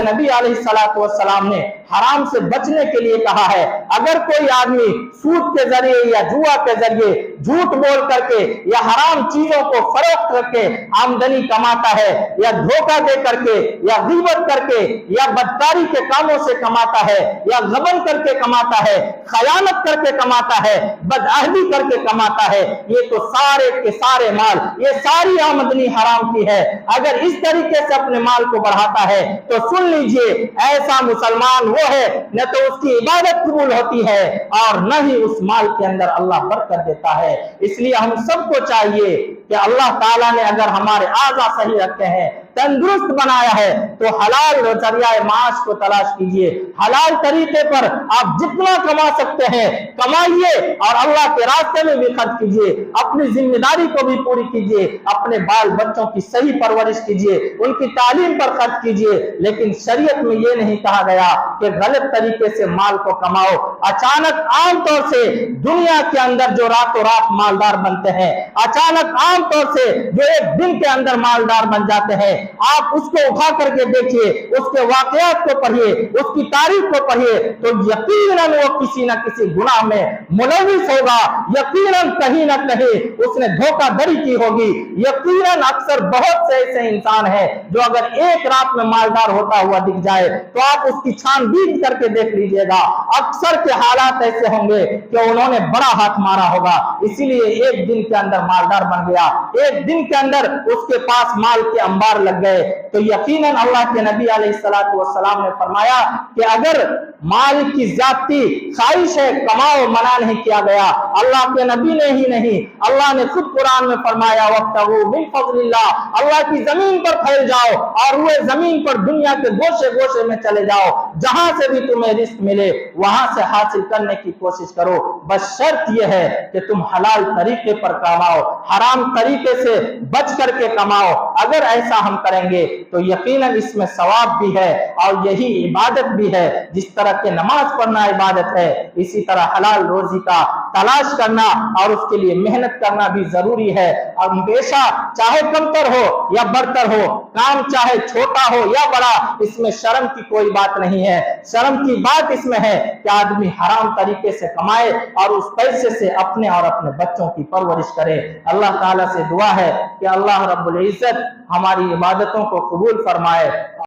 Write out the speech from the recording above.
نبی علیہ السلام نے حرام سے بچنے کے لیے کہا ہے، اگر کوئی آدمی سود کے ذریعے یا جوا کے ذریعے جھوٹ بول کر کے یا حرام چیزوں کو فروخت کر کے آمدنی کماتا ہے، یا دھوکہ دے کر کے یا غیبت کر کے یا بدکاری کے کاموں سے کماتا ہے، یا غبن کر کے کماتا ہے، خیانت کر کے کماتا ہے، بدعہدی کر کے کماتا ہے، یہ تو سارے کے سارے مال، یہ ساری آمدنی حرام کی ہے۔ اگر اس طریقے سے اپنے مال کو بڑھاتا ہے تو سن لیجئے، ایسا مسلمان وہ ہے نہ تو اس کی عبادت قبول ہوتی ہے اور نہ ہی اس مال کے اندر اللہ برکت دیتا ہے۔ اس لیے ہم سب کو چاہیے کہ اللہ تعالیٰ نے اگر ہمارے اعضاء صحیح رکھے ہیں، تندرست بنایا ہے، تو حلال ذریعہ معاش کو تلاش کیجئے، حلال طریقے پر آپ جتنا کما سکتے ہیں کمائیے اور اللہ کے راستے میں بھی خرچ کیجئے، اپنی ذمہ داری کو بھی پوری کیجئے، اپنے بال بچوں کی صحیح پرورش کیجئے، ان کی تعلیم پر خرچ کیجئے۔ لیکن شریعت میں یہ نہیں کہا گیا کہ غلط طریقے سے مال کو کماؤ۔ اچانک عام طور سے دنیا کے اندر جو راتوں رات مالدار بنتے ہیں، اچانک عام طور سے جو ایک دن کے اندر مالدار بن جاتے ہیں، آپ اس کو اٹھا کر کے دیکھیے، اس کے واقعات کو پڑھیے، اس کی تاریخ کو پڑھیے، تو یقیناً وہ کسی نہ کسی گناہ میں ملوث ہوگا، یقیناً کہیں نہ کہیں اس نے دھوکہ دھڑی کی ہوگی، یقیناً اکثر بہت سے ایسے انسان ہیں جو اگر ایک رات میں مالدار ہوتا ہوا دکھ جائے تو آپ اس کی چھان بین کر کے دیکھ لیجئے گا، اکثر کے حالات ایسے ہوں گے کہ انہوں نے بڑا ہاتھ مارا ہوگا، اسی لیے ایک دن کے اندر مالدار بن گیا، ایک دن کے اندر اس کے پاس مال کے انبار لگ گئے۔ تو یقیناً اللہ کے نبی علیہ السلام نے فرمایا کہ اگر مال کی زیادتی خواہش ہے، کماؤ، منع نہیں کیا گیا۔ اللہ کے نبی نے ہی نہیں، اللہ نے خود قرآن میں فرمایا وَابْتَغُوا مِنْ فَضْلِ اللَّهِ، اللہ کی زمین پر پھیل جاؤ اور وہ زمین پر دنیا کے گوشے گوشے میں چلے جاؤ، جہاں سے بھی تمہیں رزق ملے وہاں سے حاصل کرنے کی کوشش کرو، بس شرط یہ ہے کہ تم حلال طریقے پر کماؤ، حرام طریقے سے بچ کر کے کماؤ۔ اگر ایسا ہم کریں گے تو یقیناً اس میں ثواب بھی ہے اور یہی عبادت بھی ہے۔ جس طرح کہ نماز پڑھنا عبادت ہے، اسی طرح حلال روزی کا تلاش کرنا اور اس کے لیے محنت کرنا بھی ضروری ہے۔ اور ہمیشہ چاہے کمتر ہو یا برتر ہو، کام چاہے چھوٹا ہو یا بڑا، اس میں شرم کی کوئی بات نہیں ہے۔ شرم کی بات اس میں ہے کہ آدمی حرام طریقے سے کمائے اور اس پیسے سے اپنے اور اپنے بچوں کی پرورش کرے۔ اللہ تعالیٰ سے دعا ہے کہ اللہ رب العزت ہماری عبادتوں کو قبول فرمائے۔